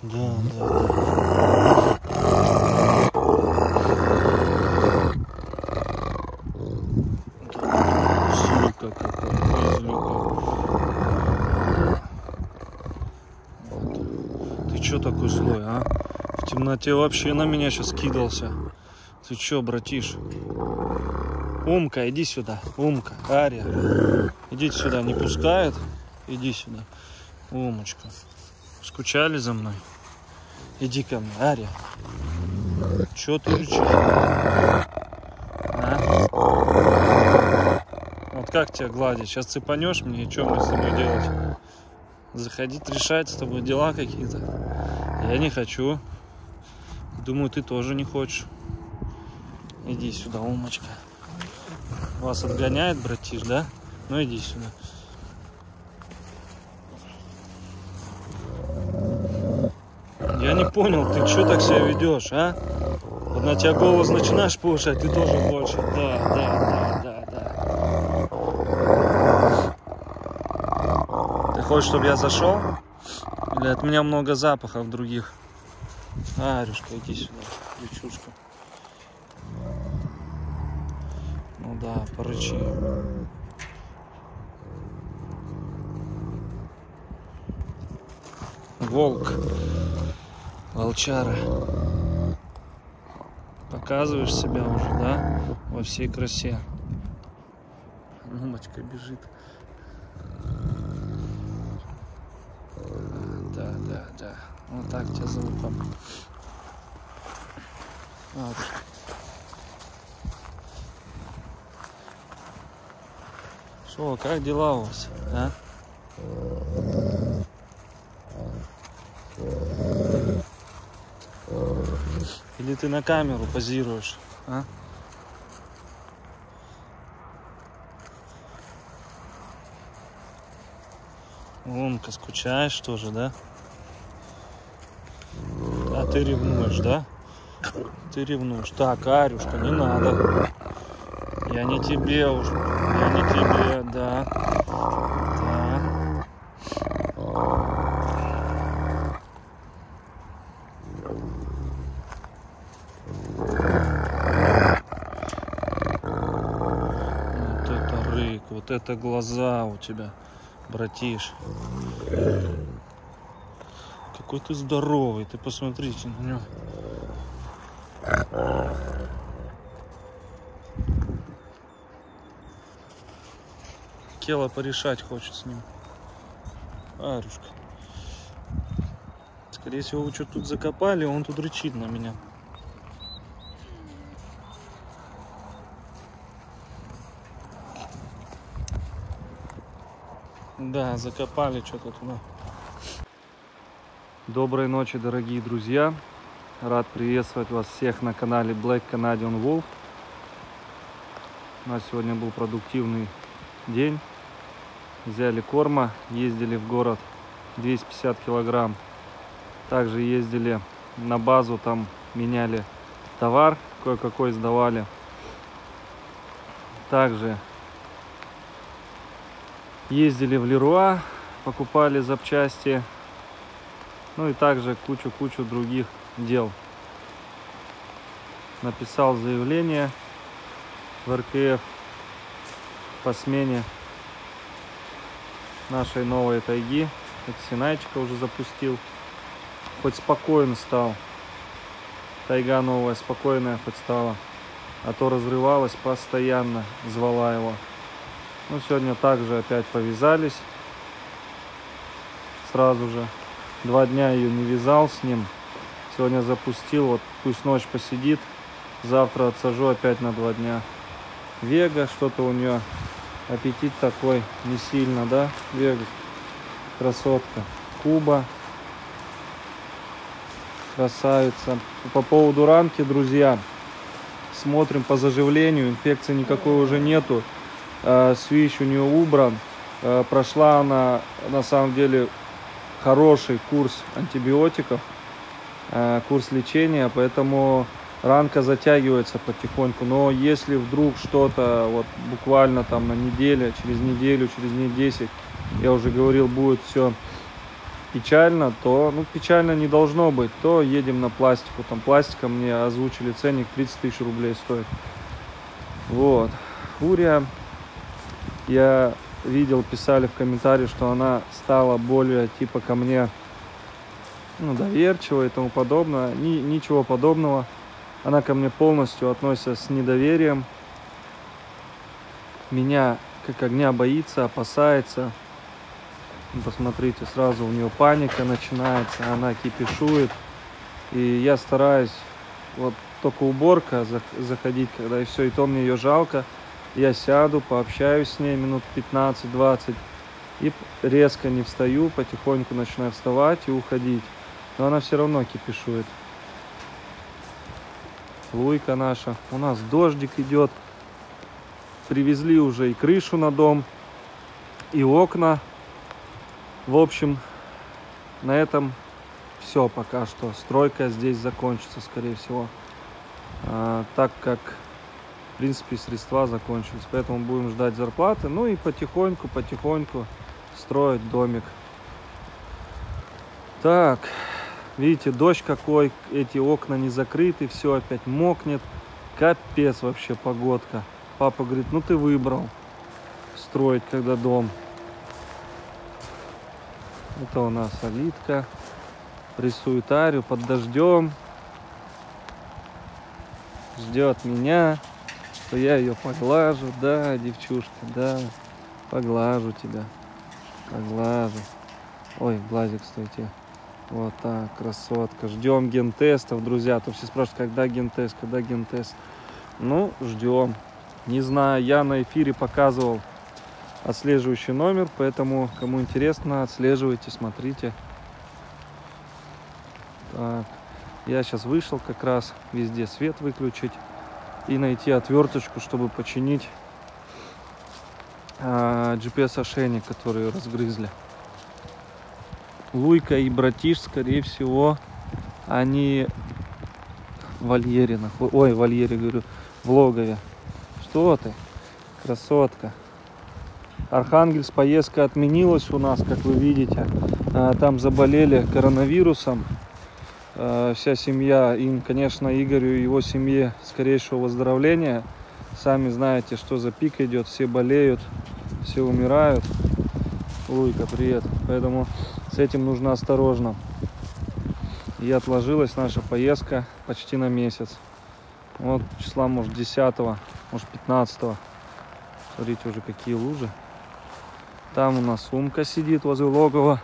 Да, да. Злюка какая, злюка. Ты чё такой злой, а? В темноте вообще на меня сейчас кидался. Ты чё, братиш? Умка, иди сюда. Умка, Ария. Иди сюда, не пускает? Иди сюда. Умочка. Скучали за мной? Иди ко мне, Ария. Чё ты рычишь? А? Вот как тебя гладить? Сейчас цепанешь мне, и что мне с тобой делать? Заходить решать с тобой дела какие-то? Я не хочу. Думаю, ты тоже не хочешь. Иди сюда, умочка. Вас отгоняет, братиш, да? Ну иди сюда. Я не понял, ты что так себя ведешь, а? Вот на тебя голос начинаешь повышать, ты тоже больше. Да. Ты хочешь, чтобы я зашел? Или от меня много запахов других? Арюшка, иди сюда, девчушка. Ну да, порычи. Волк. Волчара. Показываешь себя уже, да? Во всей красе. Мамочка бежит. Да. Вот так тебя за ухом. Вот. Шо, как дела у вас, а? Или ты на камеру позируешь, а? Умка, скучаешь тоже, да? А ты ревнуешь, да? Ты ревнуешь. Так, Арюшка, не надо. Я не тебе уже. Я не тебе, да. Вот это рык, вот это глаза у тебя, братиш. Какой ты здоровый, ты посмотрите на него. Кела порешать хочет с ним. Арюшка. Скорее всего, вы что-то тут закопали, он тут рычит на меня. Да, закопали что-то туда. Доброй ночи, дорогие друзья. Рад приветствовать вас всех на канале Black Canadian Wolf. У нас сегодня был продуктивный день. Взяли корма, ездили в город 250 килограмм. Также ездили на базу, там меняли товар, кое-какой сдавали. Также ездили в Леруа, покупали запчасти. Ну и также кучу других дел. Написал заявление в РКФ по смене нашей новой тайги. Это Синайчика уже запустил. Хоть спокоен стал. Тайга новая, спокойная хоть стала. А то разрывалась постоянно, звала его. Ну, сегодня также опять повязались. Сразу же. 2 дня ее не вязал с ним. Сегодня запустил. Вот пусть ночь посидит. Завтра отсажу опять на 2 дня. Вега, что-то у нее аппетит такой не сильно, да? Вега, красотка. Куба, красавица. По поводу ранки, друзья, смотрим по заживлению. Инфекции никакой уже нету. Свищ у нее убран. Прошла она на самом деле хороший курс антибиотиков, курс лечения, поэтому ранка затягивается потихоньку. Но если вдруг что-то вот буквально там на неделю, через неделю, через дней 10, я уже говорил, будет все печально, то, ну, печально не должно быть, то едем на пластику. Там пластика мне озвучили ценник 30 тысяч рублей стоит. Вот. Фурия, я видел, писали в комментарии, что она стала более типа ко мне, ну, доверчивой и тому подобное. Ничего подобного. Она ко мне полностью относится с недоверием. Меня как огня боится, опасается. Посмотрите, сразу у нее паника начинается, она кипишует. И я стараюсь, вот только уборка, заходить, когда и все, и то мне ее жалко. Я сяду, пообщаюсь с ней минут 15-20 и резко не встаю, потихоньку начинаю вставать и уходить. Но она все равно кипишует. Луйка наша. У нас дождик идет. Привезли уже и крышу на дом, и окна. В общем, на этом все пока что. Стройка здесь закончится, скорее всего. Так как, в принципе, средства закончились. Поэтому будем ждать зарплаты. Ну и потихоньку строить домик. Так, видите, дождь какой. Эти окна не закрыты. Все опять мокнет. Капец вообще погодка. Папа говорит, ну ты выбрал строить, когда дом. Это у нас Алитка. Рисует Арию под дождем. Ждет меня, что я ее поглажу. Да, девчушка, да. Поглажу тебя. Поглажу. Ой, глазик, стойте. Вот так, красотка. Ждем гентестов, друзья. То все спрашивают, когда гентест, когда гентест. Ну, ждем. Не знаю, я на эфире показывал отслеживающий номер, поэтому, кому интересно, отслеживайте, смотрите. Так, я сейчас вышел как раз, везде свет выключить и найти отверточку, чтобы починить GPS-ошейник, который разгрызли. Луйка и братиш, скорее всего, они в вольере находятся. Ой, в вольере, говорю, в логове. Что ты, красотка? Архангельск, поездка отменилась у нас, как вы видите. Там заболели коронавирусом. Вся семья. Им, конечно, Игорю и его семье скорейшего выздоровления. Сами знаете, что за пик идет. Все болеют, все умирают. Луйка, привет. Поэтому с этим нужно осторожно. И отложилась наша поездка почти на месяц. Вот числа, может, 10-го, может, 15-го. Смотрите, уже какие лужи. Там у нас сумка сидит возле логова.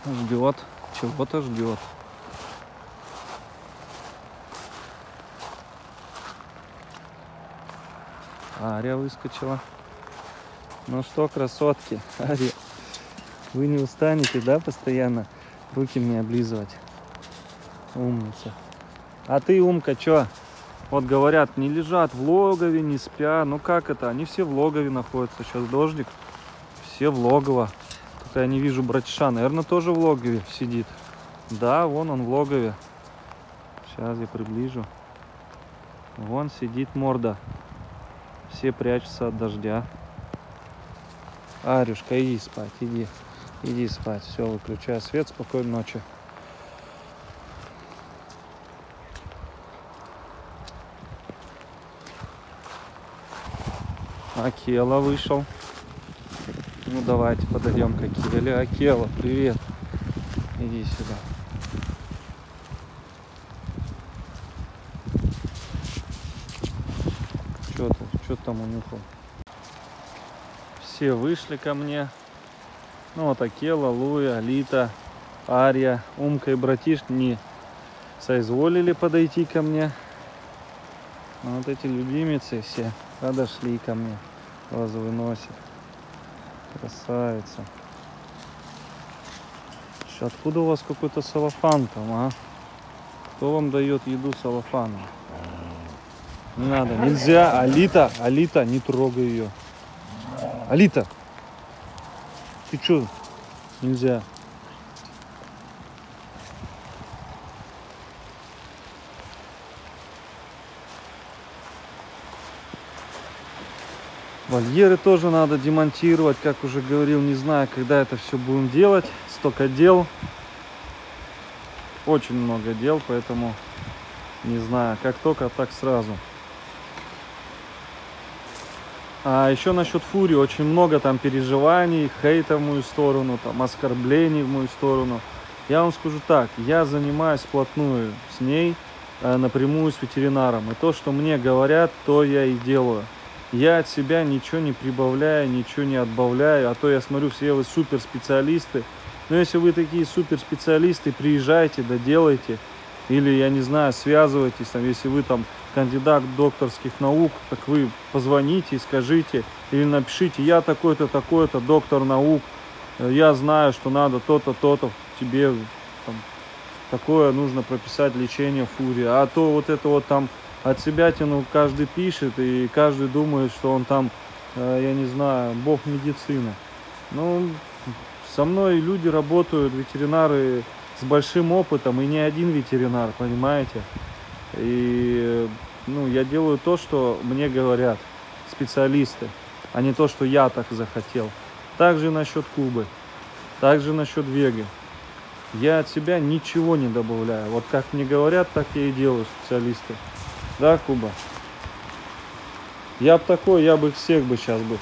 Ждет, чего-то ждет. Ария выскочила. Ну что, красотки, Ария, вы не устанете, да, постоянно руки мне облизывать? Умница. А ты, Умка, чё? Вот говорят, не лежат в логове, не спят. Ну как это? Они все в логове находятся. Сейчас дождик. Все в логово. Только я не вижу братиша. Наверное, тоже в логове сидит. Да, вон он в логове. Сейчас я приближу. Вон сидит морда. Все прячутся от дождя. Арюшка, иди спать, иди. Иди спать. Все, выключай свет. Спокойной ночи. Акела вышел. Ну давайте подойдем к Акеле. Акела, привет. Иди сюда. Что ты? Что там унюхал? Все вышли ко мне. Ну вот Акела, Луя, Алита, Ария, Умка и братиш не соизволили подойти ко мне. Но вот эти любимицы все подошли ко мне. Розовый носик. Красавица. Откуда у вас какой-то салофан там, а? Кто вам дает еду салофаном? Не надо, нельзя. Алита, Алита, не трогай ее. Алита, ты что? Нельзя. Вольеры тоже надо демонтировать, как уже говорил, не знаю, когда это все будем делать. Столько дел, очень много дел, поэтому не знаю, как только, так сразу. А еще насчет Фури, очень много там переживаний, хейта в мою сторону, там оскорблений в мою сторону. Я вам скажу так, я занимаюсь вплотную с ней, напрямую с ветеринаром. И то, что мне говорят, то я и делаю. Я от себя ничего не прибавляю, ничего не отбавляю. А то я смотрю, все вы суперспециалисты. Но если вы такие суперспециалисты, приезжайте, доделайте. Или, я не знаю, связывайтесь. Там, если вы там кандидат докторских наук, так вы позвоните и скажите. Или напишите, я такой-то, такой-то, доктор наук. Я знаю, что надо то-то, то-то. Тебе там, такое нужно прописать лечение Фури. А то вот это вот там от себя тяну каждый пишет, и каждый думает, что он там, я не знаю, бог медицины. Ну, со мной люди работают, ветеринары с большим опытом, и не один ветеринар, понимаете? И, ну, я делаю то, что мне говорят специалисты, а не то, что я так захотел. Также насчет Кубы, также насчет Веги. Я от себя ничего не добавляю. Вот как мне говорят, так я и делаю, специалисты. Да, Куба? Я бы такой, я бы всех бы сейчас бы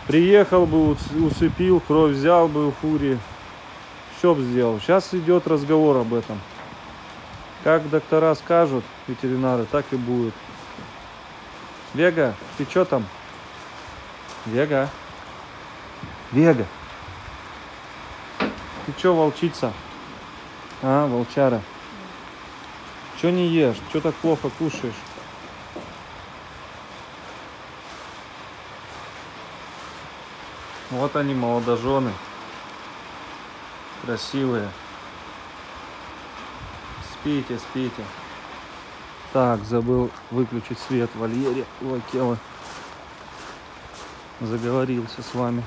приехал бы, усыпил, кровь взял бы у Фури. Все бы сделал. Сейчас идет разговор об этом. Как доктора скажут, ветеринары, так и будет. Вега, ты что там? Вега. Вега. Ты что, волчица? А, волчара. Что не ешь? Что так плохо кушаешь? Вот они, молодожены. Красивые. Спите, спите. Так, забыл выключить свет в вольере. Ой, Кела. Заговорился с вами.